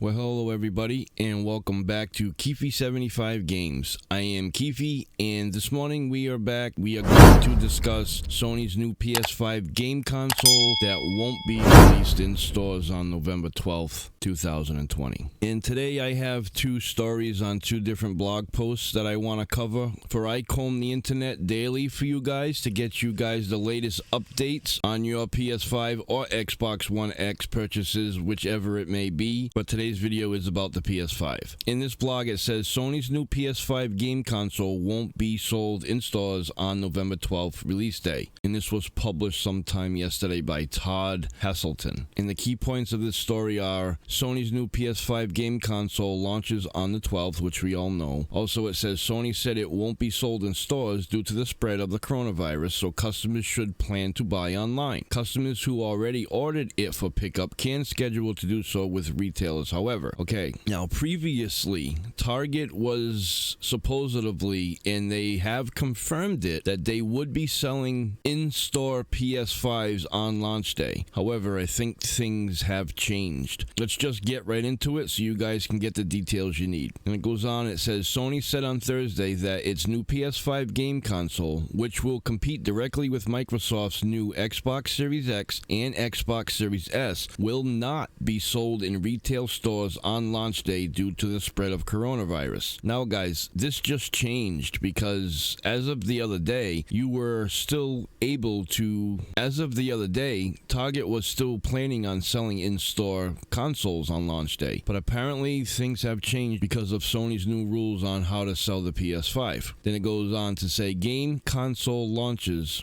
Well, hello everybody, and welcome back to Keefe75 Games. I am Keefe, and this morning we are back. We are going to discuss Sony's new PS5 game console that won't be released in stores on November 12th, 2020. And today I have two stories on two different blog posts that I want to cover. For I comb the internet daily for you guys to get you guys the latest updates on your PS5 or Xbox One X purchases, whichever it may be. But today's video is about the PS5. In this blog it says Sony's new PS5 game console won't be sold in stores on November 12th release day. And this was published sometime yesterday by Todd Haselton. And the key points of this story are Sony's new PS5 game console launches on the 12th, which we all know. Also it says Sony said it won't be sold in stores due to the spread of the coronavirus, so customers should plan to buy online. Customers who already ordered it for pickup can schedule to do so with retailers. However, now previously Target was supposedly, and they have confirmed it, that they would be selling in-store PS5s on launch day. However, I think things have changed. Let's just get right into it so you guys can get the details you need. And it goes on, it says Sony said on Thursday that its new PS5 game console, which will compete directly with Microsoft's new Xbox Series X and Xbox Series S, will not be sold in retail stores on launch day due to the spread of coronavirus. Now guys, this just changed because as of the other day, Target was still planning on selling in-store consoles on launch day. But apparently things have changed because of Sony's new rules on how to sell the PS5. Then it goes on to say game console launches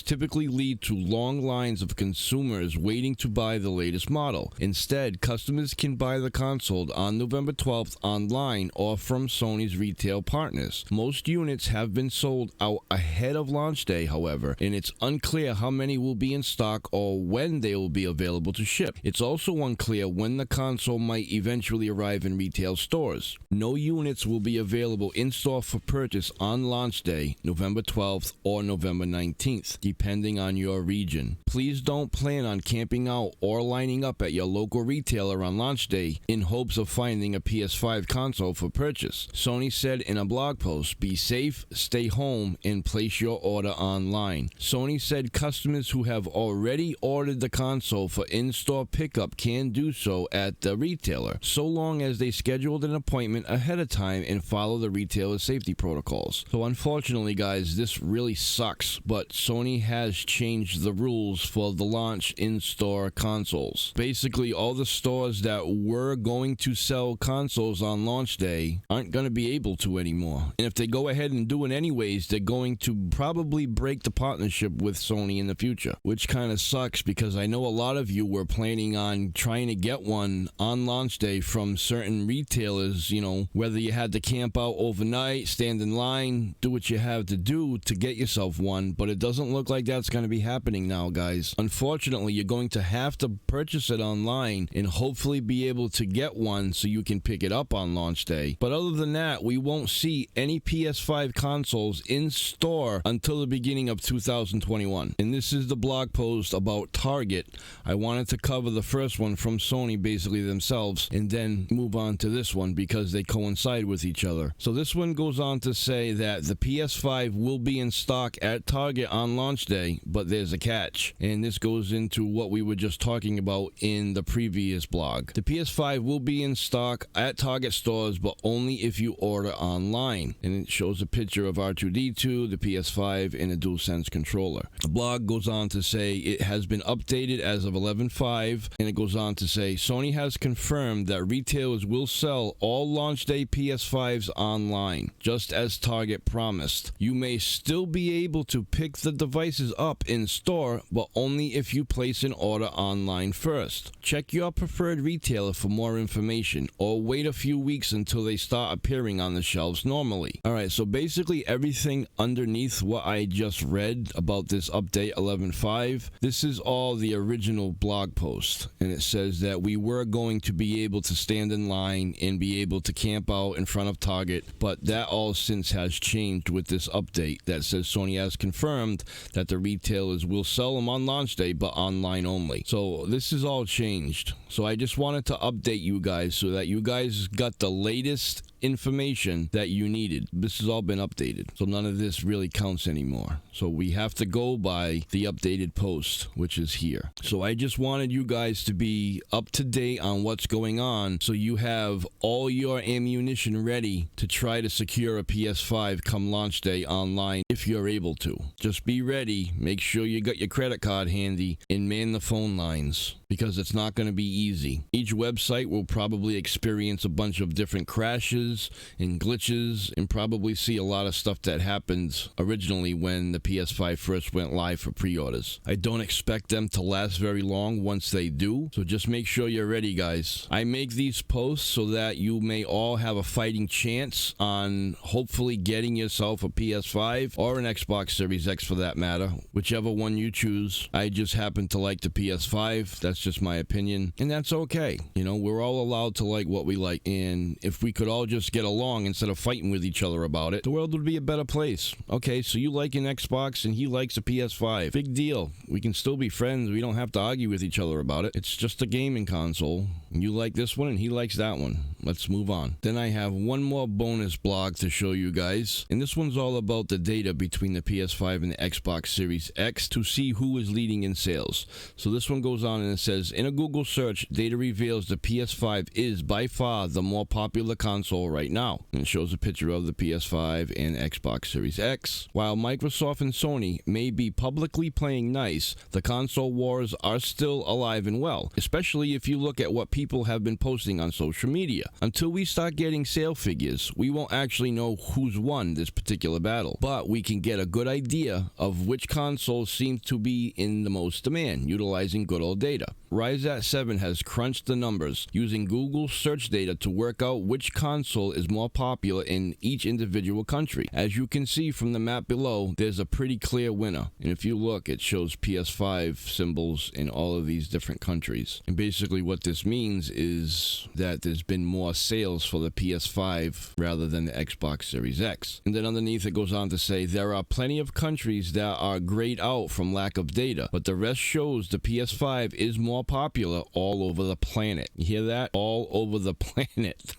typically lead to long lines of consumers waiting to buy the latest model. Instead, customers can buy the console on November 12th online or from Sony's retail partners. Most units have been sold out ahead of launch day, however, and it's unclear how many will be in stock or when they will be available to ship. It's also unclear when the console might eventually arrive in retail stores. No units will be available in-store for purchase on launch day, November 12th or November 19th, depending on your region. Please don't plan on camping out or lining up at your local retailer on launch day in hopes of finding a PS5 console for purchase. Sony said in a blog post, "Be safe, stay home, and place your order online." Sony said customers who have already ordered the console for in-store pickup can do so at the retailer, so long as they scheduled an appointment ahead of time and follow the retailer's safety protocols. So unfortunately guys, this really sucks, but Sony has changed the rules for the launch in-store consoles. Basically, all the stores that were going to sell consoles on launch day aren't going to be able to anymore. And if they go ahead and do it anyways, they're going to probably break the partnership with Sony in the future, which kind of sucks because I know a lot of you were planning on trying to get one on launch day from certain retailers, you know, whether you had to camp out overnight, stand in line, do what you have to do to get yourself one, but it doesn't look like that's going to be happening now, guys. Unfortunately, you're going to have to purchase it online and hopefully be able to get one so you can pick it up on launch day. But other than that, we won't see any PS5 consoles in store until the beginning of 2021. And this is the blog post about Target. I wanted to cover the first one from Sony, basically themselves, and then move on to this one because they coincide with each other. So this one goes on to say that the PS5 will be in stock at Target on launch day, but there's a catch. And this goes into what we were just talking about in the previous blog. The PS5 will be in stock at Target stores, but only if you order online. And it shows a picture of R2-D2, the PS5, and a DualSense controller. The blog goes on to say it has been updated as of 11/5, and it goes on to say Sony has confirmed that retailers will sell all launch day PS5s online, just as Target promised. You may still be able to pick the devices up in store, but only if you place an order online first. Check your preferred retailer for more information, or wait a few weeks until they start appearing on the shelves normally. Alright, so basically everything underneath what I just read about this update 11.5, this is all the original blog post, and it says that we were going to be able to stand in line and be able to camp out in front of Target, but that all since has changed with this update that says Sony has confirmed that the retailers will sell them on launch day, but online only. So this is all changed. So I just wanted to update you guys so that you guys got the latest information that you needed. This has all been updated, so none of this really counts anymore. So we have to go by the updated post, which is here. So I just wanted you guys to be up to date on what's going on, so you have all your ammunition ready to try to secure a PS5 come launch day online if you're able to. Just be ready, make sure you got your credit card handy, and man the phone lines, because it's not going to be easy. Each website will probably experience a bunch of different crashes and glitches, and probably see a lot of stuff that happened originally when the PS5 first went live for pre-orders. I don't expect them to last very long once they do, so just make sure you're ready, guys. I make these posts so that you may all have a fighting chance on hopefully getting yourself a PS5 or an Xbox Series X for that matter, whichever one you choose. I just happen to like the PS5. That's just my opinion, and that's okay. You know, we're all allowed to like what we like, and if we could all just get along instead of fighting with each other about it, the world would be a better place. Okay, so you like an Xbox and he likes a PS5. Big deal. We can still be friends. We don't have to argue with each other about it. It's just a gaming console. You like this one and he likes that one. Let's move on. Then I have one more bonus blog to show you guys, and this one's all about the data between the PS5 and the Xbox Series X to see who is leading in sales. So this one goes on and it says, in a Google search, data reveals the PS5 is by far the more popular console right now. And it shows a picture of the PS5 and Xbox Series X. While Microsoft and Sony may be publicly playing nice, the console wars are still alive and well, especially if you look at what people have been posting on social media. Until we start getting sale figures, we won't actually know who's won this particular battle, but we can get a good idea of which console seems to be in the most demand, utilizing good old data. Rise7 has crunched the numbers using Google search data to work out which console is more popular in each individual country. As you can see from the map below, there's a pretty clear winner. And if you look, it shows PS5 symbols in all of these different countries. And basically what this means is that there's been more sales for the PS5 rather than the Xbox Series X. And then underneath it goes on to say, there are plenty of countries that are grayed out from lack of data, but the rest shows the PS5 is more popular all over the planet. You hear that? All over the planet.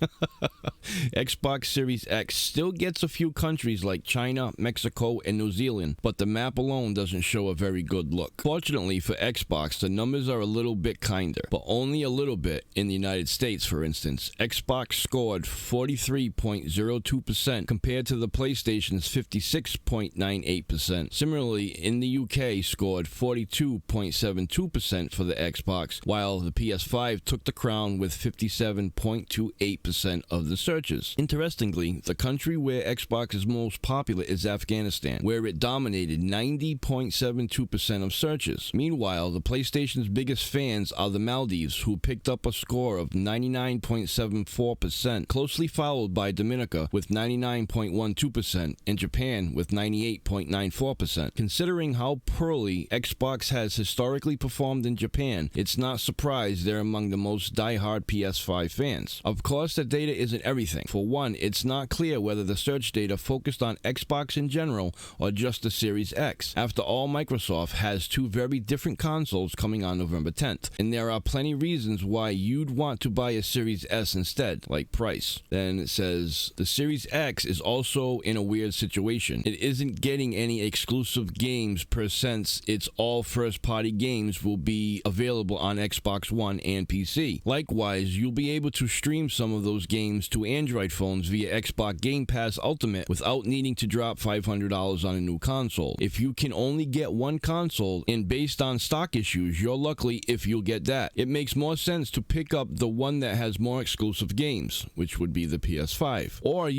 Xbox Series X still gets a few countries like China, Mexico, and New Zealand, but the map alone doesn't show a very good look. Fortunately for Xbox, the numbers are a little bit kinder, but only a little bit. In the United States, for instance, Xbox scored 43.02% compared to the PlayStation's 56.98%. Similarly, in the UK, scored 42.72% for the Xbox, while the PS5 took the crown with 57.28% of the searches. Interestingly, the country where Xbox is most popular is Afghanistan, where it dominated 90.72% of searches. Meanwhile, the PlayStation's biggest fans are the Maldives, who picked up a score of 99.74%, closely followed by Dominica with 99.12% and Japan with 98.94%. Considering how poorly Xbox has historically performed in Japan, it's not surprised they're among the most die-hard PS5 fans. Of course, the data isn't everything. For one, it's not clear whether the search data focused on Xbox in general or just the Series X. After all, Microsoft has two very different consoles coming on November 10th, and there are plenty reasons why you'd want to buy a Series S instead, like price. Then it says, the Series X is also in a weird situation. It isn't getting any exclusive games per since its all first-party games will be available on Xbox One and PC. Likewise, you'll be able to stream some of those games to Android phones via Xbox Game Pass Ultimate without needing to drop $500 on a new console. If you can only get one console, and based on stock issues, you're lucky if you'll get that. It makes more sense to pick up the one that has more exclusive games, which would be the PS5. Or,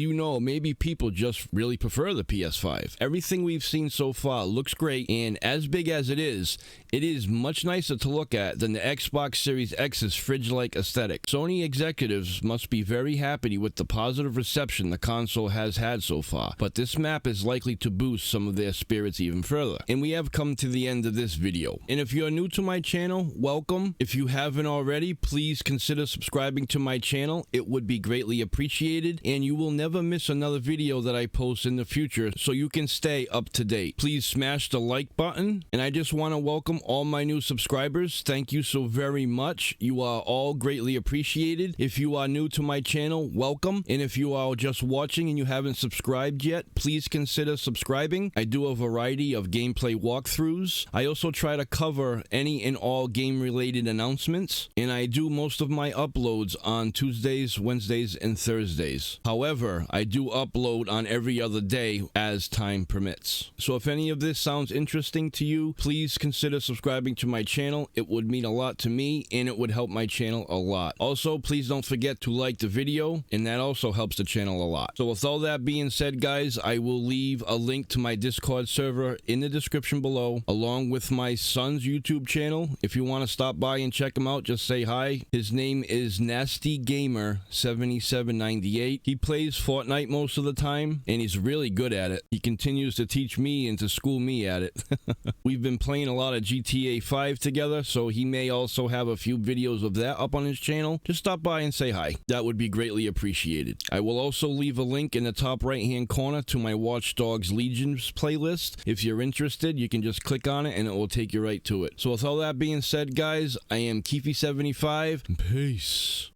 maybe people just really prefer the PS5. Everything we've seen so far looks great, and as big as it is much nicer to look at than the Xbox Series X's fridge-like aesthetic. Sony executives must be very happy with the positive reception the console has had so far, but this map is likely to boost some of their spirits even further. And we have come to the end of this video. And if you're new to my channel, welcome. If you haven't already, please consider subscribing to my channel. It would be greatly appreciated, and you will never miss another video that I post in the future, so you can stay up to date. Please smash the like button, and I just want to welcome all my new subscribers. Thank you so very much. You are all greatly appreciated. If you are new to my channel, welcome. And if you are just watching and you haven't subscribed yet, please consider subscribing. I do a variety of gameplay walkthroughs. I also try to cover any and all game related announcements, and I do most of my uploads on Tuesdays, Wednesdays, and Thursdays. However, I do upload on every other day as time permits. So if any of this sounds interesting to you, please consider subscribing to my channel. It would mean a lot to me, and it would help my channel a lot. Also, please don't forget to like the video, and that also helps the channel a lot. So with all that being said, guys, I will leave a link to my Discord server in the description below, along with my son's YouTube channel. If you want to stop by and check him out, just say hi. His name is Nasty Gamer 7798. He plays Fortnite most of the time, and he's really good at it. He continues to teach me and to school me at it. We've been playing a lot of GTA 5 together, so he may also have a few videos of that up on his channel. Just stop by and say hi. That would be greatly appreciated. I will also leave a link in the top right hand corner to my Watch Dogs Legions playlist. If you're interested, you can just click on it and it will take you right to it. So with all that being said, guys, I am Keefy75. Peace.